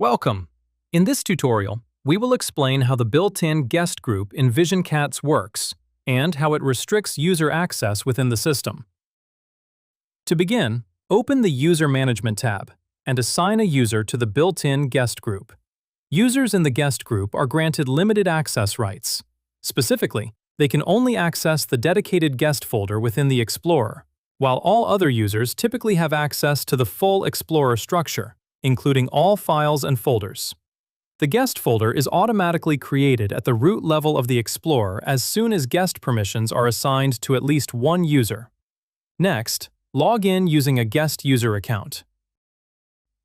Welcome! In this tutorial, we will explain how the built-in guest group in visionCATS works and how it restricts user access within the system. To begin, open the User Management tab and assign a user to the built-in guest group. Users in the guest group are granted limited access rights. Specifically, they can only access the dedicated guest folder within the Explorer, while all other users typically have access to the full Explorer structure, including all files and folders. The guest folder is automatically created at the root level of the Explorer as soon as guest permissions are assigned to at least one user. Next, log in using a guest user account.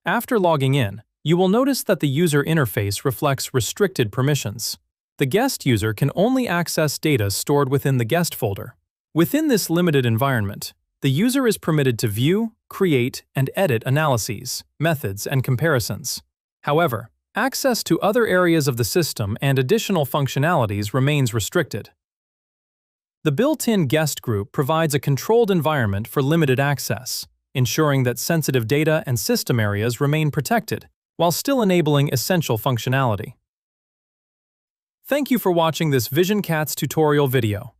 After logging in, you will notice that the user interface reflects restricted permissions. The guest user can only access data stored within the guest folder. Within this limited environment, the user is permitted to view, create, and edit analyses, methods, and comparisons. However, access to other areas of the system and additional functionalities remains restricted. The built-in guest group provides a controlled environment for limited access, ensuring that sensitive data and system areas remain protected, while still enabling essential functionality. Thank you for watching this visionCATS tutorial video.